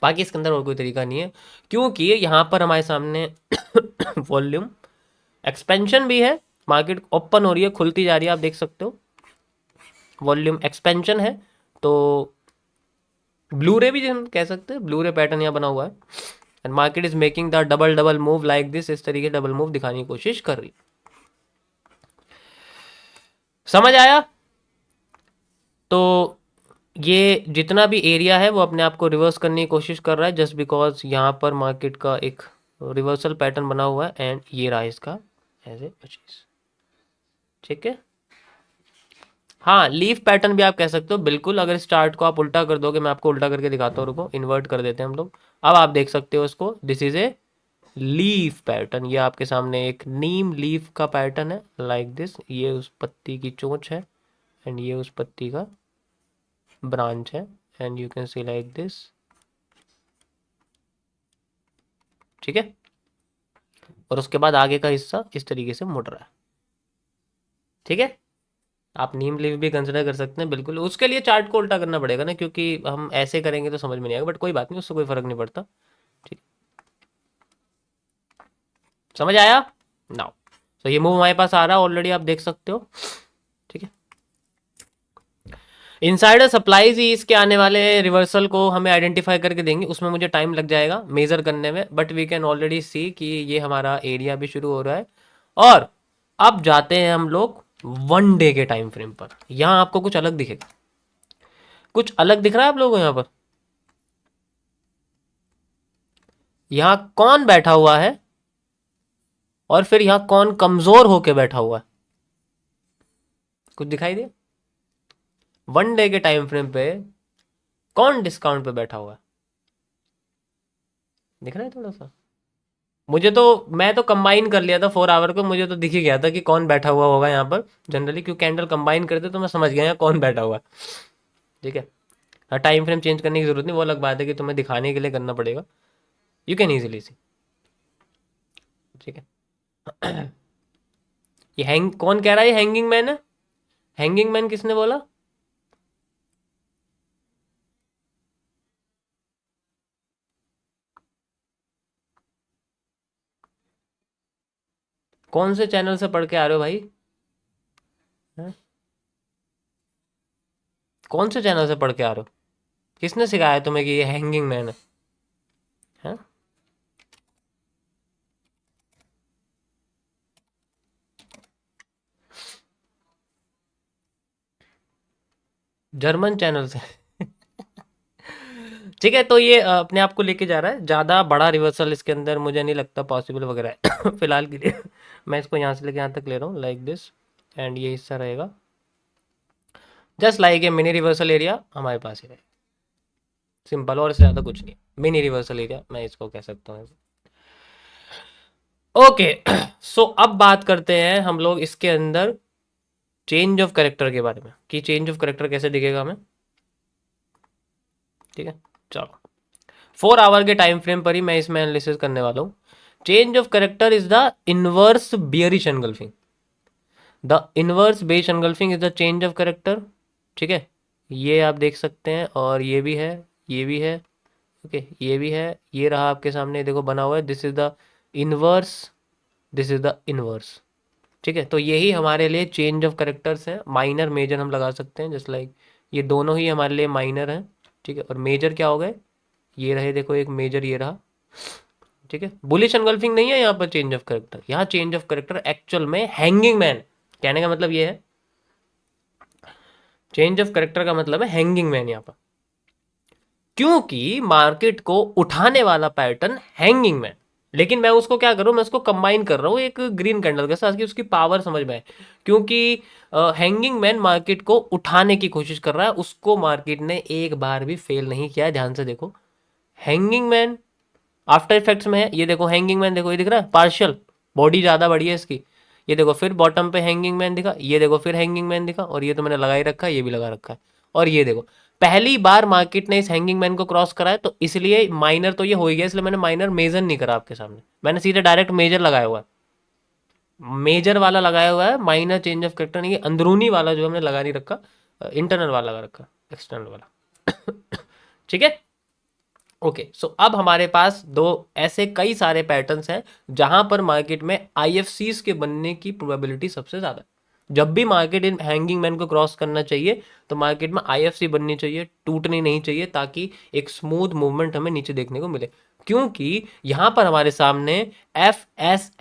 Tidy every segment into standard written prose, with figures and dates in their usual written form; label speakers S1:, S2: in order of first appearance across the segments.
S1: बाकी इसके अंदर और कोई तरीका नहीं है, क्योंकि यहाँ पर हमारे सामने वॉल्यूम एक्सपेंशन भी है, मार्केट ओपन हो रही है, खुलती जा रही है, आप देख सकते हो वॉल्यूम एक्सपेंशन है। तो ब्लू रे भी हम कह सकते हैं, ब्लू रे पैटर्न यहाँ बना हुआ है and market is making the double double move like this, इस तरीके डबल मूव दिखाने की कोशिश कर रही। समझ आया? तो ये जितना भी एरिया है वो अपने आप को रिवर्स करने की कोशिश कर रहा है, जस्ट बिकॉज यहाँ पर मार्केट का एक रिवर्सल पैटर्न बना हुआ है एंड ये रहा इसका एज ए परचेज। ठीक है, हाँ लीफ पैटर्न भी आप कह सकते हो बिल्कुल। अगर इस चार्ट को आप उल्टा कर दोगे, मैं आपको उल्टा करके दिखाता हूँ, रुको इन्वर्ट कर देते हैं हम लोग। अब आप देख सकते हो इसको, this is a leaf pattern, ये आपके सामने एक नीम लीफ का पैटर्न है लाइक दिस। ये उस पत्ती की चोंच है एंड ये उस पत्ती का ब्रांच है and you can see like this. ठीक है, और उसके बाद आगे का हिस्सा इस तरीके से मुड़ रहा है। ठीक है, आप नीम लीफ भी कंसिडर कर सकते हैं बिल्कुल। उसके लिए चार्ट को उल्टा करना पड़ेगा ना, क्योंकि हम ऐसे करेंगे तो समझ में नहीं आएगा, बट कोई बात नहीं, उससे कोई फर्क नहीं पड़ता। ठीक, समझ आया नाउ? तो ये मूव हमारे पास आ रहा है ऑलरेडी, आप देख सकते हो। ठीक है, इनसाइडर सप्लाईज ही इसके आने वाले रिवर्सल को हमें आइडेंटिफाई करके देंगे, उसमें मुझे टाइम लग जाएगा मेजर करने में, बट वी कैन ऑलरेडी सी कि ये हमारा एरिया भी शुरू हो रहा है। और अब जाते हैं हम लोग 1 डे के टाइम फ्रेम पर। यहाँ आपको कुछ अलग दिखेगा, कुछ अलग दिख रहा है आप लोगों को यहाँ पर। यहाँ कौन बैठा हुआ है और फिर यहाँ कौन कमजोर होके बैठा हुआ है, कुछ दिखाई दे? 1 डे के टाइम फ्रेम पे कौन डिस्काउंट पे बैठा हुआ है, दिख रहा है थोड़ा सा? मुझे तो, मैं तो कंबाइन कर लिया था 4 आवर को, मुझे तो दिख ही गया था कि कौन बैठा हुआ होगा यहाँ पर। जनरली क्यों कैंडल कंबाइन करते तो मैं समझ गया यहाँ कौन बैठा हुआ है। ठीक है, हाँ टाइम फ्रेम चेंज करने की जरूरत नहीं, वो अलग बात है कि तुम्हें दिखाने के लिए करना पड़ेगा, यू कैन इजीली सी। ठीक है, ये हैंग कौन कह रहा है, ये हैंगिंग मैन है? हैंगिंग मैन किसने बोला? कौन से चैनल से पढ़ के आ रहे हो भाई? हैं? कौन से चैनल से पढ़ के आ रहे हो? किसने सिखाया तुम्हें कि ये हैंगिंग मैन है? हैं? जर्मन चैनल से? ठीक है, तो ये अपने आप को लेके जा रहा है, ज़्यादा बड़ा रिवर्सल इसके अंदर मुझे नहीं लगता पॉसिबल वगैरह है फिलहाल के लिए। मैं इसको यहाँ से लेके यहाँ तक ले रहा हूँ लाइक दिस एंड ये हिस्सा रहेगा just like a mini reversal area हमारे पास ही रहेगा, सिंपल, और इससे ज़्यादा कुछ नहीं। मिनी रिवर्सल एरिया मैं इसको कह सकता हूँ। ओके, सो अब बात करते हैं हम लोग इसके अंदर चेंज ऑफ करेक्टर के बारे में, कि चेंज ऑफ करेक्टर कैसे दिखेगा हमें। ठीक है, चलो 4 आवर के टाइम फ्रेम पर ही मैं इसमें एनालिसिस करने वाला हूँ। Change of character is the inverse bearish engulfing, the inverse base engulfing is the change of character. ठीक है, ये आप देख सकते हैं, और ये भी है, ये भी है, ओके ये भी है, ये रहा आपके सामने देखो बना हुआ है, this is the inverse, this is the inverse. ठीक है, तो यही हमारे लिए चेंज ऑफ करेक्टर्स हैं। माइनर मेजर हम लगा सकते हैं, जस्ट लाइक ये दोनों ही हमारे लिए माइनर हैं। ठीक है, और मेजर क्या हो गए, ये रहे देखो, एक मेजर ये रहा। ठीक है, बुलिश एनगल्फिंग नहीं है यहाँ पर चेंज ऑफ करेक्टर, यहाँ चेंज ऑफ करेक्टर एक्चुअल में हैंगिंग मैन। कहने का मतलब ये है, चेंज ऑफ करेक्टर का मतलब है हैंगिंग मैन यहाँ पर, क्योंकि मार्केट को उठाने वाला पैटर्न हैंगिंग मैन। लेकिन मैं उसको क्या करूँ, मैं उसको कंबाइन कर रहा हूँ एक ग्रीन कैंडल के साथ कि उसकी पावर समझ में आए, क्योंकि हैंगिंग मैन मार्केट को उठाने की कोशिश कर रहा है, उसको मार्केट ने एक बार भी फेल नहीं किया है। ध्यान से देखो, हैंगिंग मैन आफ्टर इफेक्ट्स में है, ये देखो हैंगिंग मैन, देखो ये दिख रहा है पार्शियल, बॉडी ज़्यादा बड़ी है इसकी। ये देखो फिर बॉटम पे हैंगिंग मैन दिखा, ये देखो फिर हैंगिंग मैन दिखा, और ये तो मैंने लगा ही रखा है, ये भी लगा रखा है। और ये देखो पहली बार मार्केट ने इस हैंगिंग मैन को क्रॉस करा है, तो इसलिए माइनर तो ये हो ही गया, इसलिए मैंने माइनर मेजर नहीं करा आपके सामने, मैंने सीधे डायरेक्ट मेजर लगाया हुआ है। मेजर वाला लगाया हुआ है, माइनर चेंज ऑफ करेक्टर नहीं, अंदरूनी वाला जो हमने लगा नहीं रखा, इंटरनल वाला लगा रखा, एक्सटर्नल वाला। ठीक है, ओके, सो अब हमारे पास दो ऐसे कई सारे पैटर्न्स हैं जहां पर मार्केट में आईएफसीज के बनने की प्रोबेबिलिटी सबसे ज़्यादा है। जब भी मार्केट इन हैंगिंग मैन को क्रॉस करना चाहिए तो मार्केट में आईएफसी बननी चाहिए, टूटनी नहीं चाहिए, ताकि एक स्मूथ मूवमेंट हमें नीचे देखने को मिले। क्योंकि यहां पर हमारे सामने एफ एस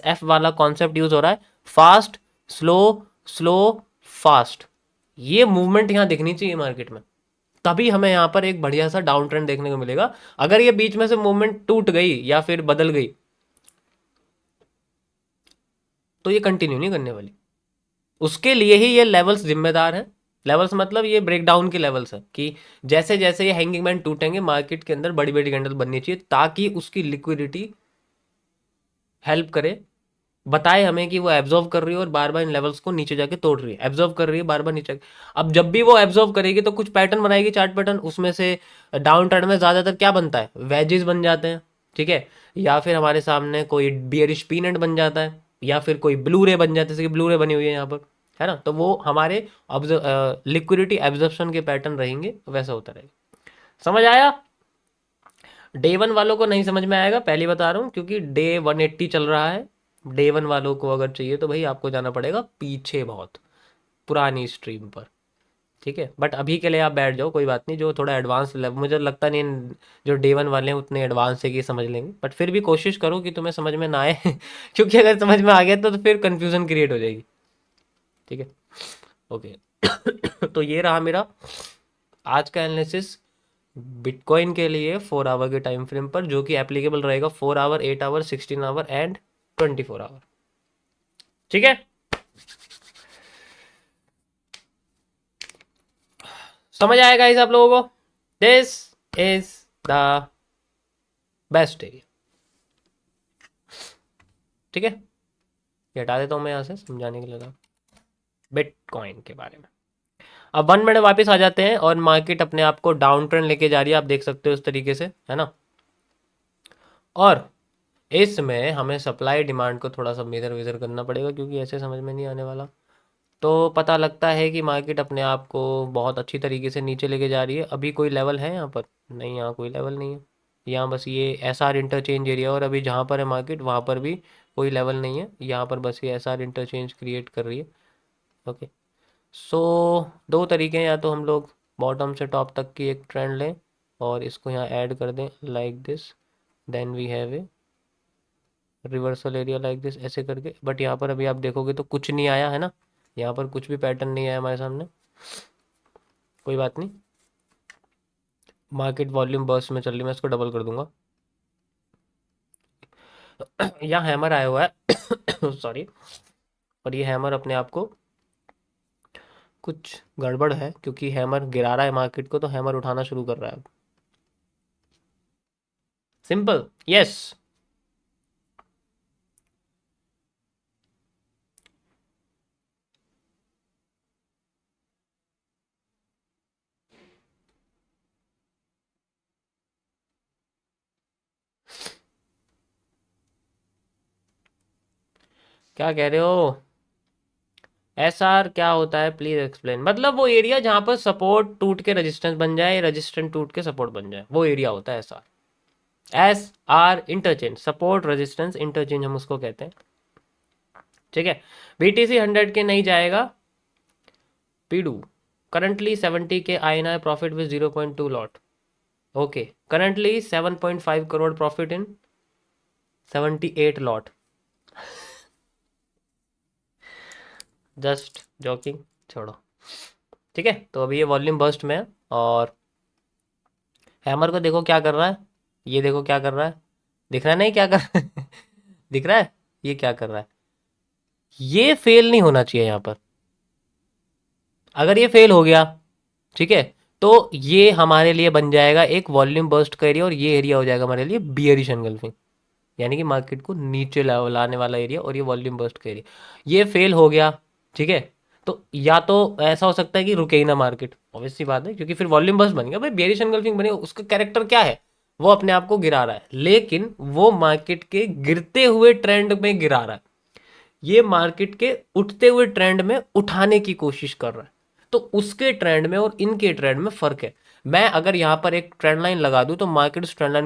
S1: एफ वाला कॉन्सेप्ट यूज हो रहा है, फास्ट स्लो स्लो फास्ट। ये मूवमेंट यहां दिखनी चाहिए मार्केट में, तभी हमें यहाँ पर एक बढ़िया सा डाउन ट्रेंड देखने को मिलेगा। अगर ये बीच में से मूवमेंट टूट गई या फिर बदल गई तो ये कंटिन्यू नहीं करने वाली। उसके लिए ही ये लेवल्स जिम्मेदार हैं। लेवल्स मतलब ये ब्रेकडाउन के लेवल्स है कि जैसे जैसे ये हैंगिंग मैन टूटेंगे मार्केट के अंदर बड़ी बड़ी कैंडल बननी चाहिए, ताकि उसकी लिक्विडिटी हेल्प करे, बताए हमें कि वो एब्जॉर्व कर रही है और बार बार इन लेवल्स को नीचे जाके तोड़ रही है, एब्जॉर्व कर रही है बार बार नीचे। अब जब भी वो एब्जॉर्व करेगी तो कुछ पैटर्न बनाएगी, चार्ट पैटर्न, उसमें से डाउन ट्रेंड में ज्यादातर क्या बनता है, वेजेस बन जाते हैं, ठीक है, या फिर हमारे सामने कोई बियरिश पीनट बन जाता है, या फिर कोई ब्लू रे बन जाता है, जैसे कि ब्लू रे बनी हुई है यहाँ पर, है ना। तो वो हमारे लिक्विडिटी एब्जॉर्प्शन के पैटर्न रहेंगे, वैसा होता रहेगा। समझ आया? डे वन वालों को नहीं समझ में आएगा, पहले बता रहा हूँ, क्योंकि डे 180 चल रहा है। डे वन वालों को अगर चाहिए तो भाई आपको जाना पड़ेगा पीछे, बहुत पुरानी स्ट्रीम पर, ठीक है। बट अभी के लिए आप बैठ जाओ, कोई बात नहीं। जो थोड़ा एडवांस लेवल, मुझे लगता नहीं जो डे वन वाले हैं उतने एडवांस है कि समझ लेंगे, बट फिर भी कोशिश करो कि तुम्हें समझ में ना आए क्योंकि अगर समझ में आ गया तो फिर कंफ्यूजन क्रिएट हो जाएगी, ठीक है। ओके तो ये रहा मेरा आज का एनालिसिस बिटकॉइन के लिए 4 आवर के टाइम फ्रेम पर, जो कि एप्लीकेबल रहेगा 4 hour, 8 hour, 16 hour and 24 hour, ठीक है। समझ आएगा इस आप लोगों को? This is the best area, ठीक है। ये हटा देता हूं मैं यहां से समझाने के लिए था बिटकॉइन के बारे में। अब 1 मिनट वापस आ जाते हैं और मार्केट अपने आप को डाउन ट्रेंड लेके जा रही है, आप देख सकते हो इस तरीके से, है ना। और इसमें हमें सप्लाई डिमांड को थोड़ा सा मेजर वेजर करना पड़ेगा, क्योंकि ऐसे समझ में नहीं आने वाला। तो पता लगता है कि मार्केट अपने आप को बहुत अच्छी तरीके से नीचे लेके जा रही है। अभी कोई लेवल है यहाँ पर? नहीं, यहाँ कोई लेवल नहीं है। यहाँ बस ये एसआर इंटरचेंज एरिया, और अभी जहाँ पर है मार्केट वहाँ पर भी कोई लेवल नहीं है। यहाँ पर बस ये एसआर इंटरचेंज क्रिएट कर रही है। ओके, सो दो तरीके हैं, या तो हम लोग बॉटम से टॉप तक की एक ट्रेंड लें और इसको यहाँ ऐड कर दें like this, then we have a reversal area like this, ऐसे करके। बट यहाँ पर अभी आप देखोगे तो कुछ नहीं आया, है ना। यहाँ पर कुछ भी पैटर्न नहीं आया हमारे सामने, कोई बात नहीं। मार्केट वॉल्यूम बर्स्ट में चल रही, मैं इसको डबल कर दूंगा। यहाँ हैमर आया हुआ है सॉरी, और ये हैमर अपने आप को कुछ गड़बड़ है, क्योंकि हैमर गिरा रहा है मार्केट को, तो हैमर उठाना शुरू कर रहा है अब। Simple, yes. क्या कह रहे हो? एसआर क्या होता है, प्लीज एक्सप्लेन। मतलब वो एरिया जहां पर सपोर्ट टूट के रेजिस्टेंस बन जाए, रेजिस्टेंस टूट के सपोर्ट बन जाए, वो एरिया होता है SR. S R interchange, support resistance interchange हम उसको कहते हैं, ठीक है। बीटीसी 100 के नहीं जाएगा। पीडू करंटली 70 के INR profit with 0.2 lot. Okay, currently 7.5 crore profit in 78 lot. Just joking, छोड़ो, ठीक है। तो अभी ये वॉल्यूम बर्स्ट में है, और हैमर को देखो क्या कर रहा है, ये देखो क्या कर रहा है, दिख रहा है नहीं क्या कर रहा है दिख रहा है ये क्या कर रहा है। ये फेल नहीं होना चाहिए यहाँ पर। अगर ये फेल हो गया, ठीक है, तो ये हमारे लिए बन जाएगा एक वॉल्यूम बर्स्ट का एरिया, और ये एरिया हो जाएगा हमारे लिए बियरिश एंगल्फिंग, यानी कि मार्केट को नीचे लाने वाला एरिया, और ये वॉल्यूम बर्स्ट का एरिया। ये फेल हो गया, ठीक है, तो या तो ऐसा हो सकता है कि रुके ही ना मार्केट, ऑब्वियस सी बात है, क्योंकि फिर वॉल्यूम बर्स्ट बन गया भाई, बियरिश एंगल्फिंग बनेगा, उसका कैरेक्टर क्या है, वो अपने आप को गिरा रहा है, लेकिन वो मार्केट के गिरते हुए ट्रेंड में गिरा रहा है, ये मार्केट के उठते हुए ट्रेंड में उठाने की कोशिश कर रहा है। तो उसके ट्रेंड में और इनके ट्रेंड में फर्क है। मैं अगर यहाँ पर एक ट्रेंड लाइन लगा दूं तो मार्केट उस ट्रेंड लाइन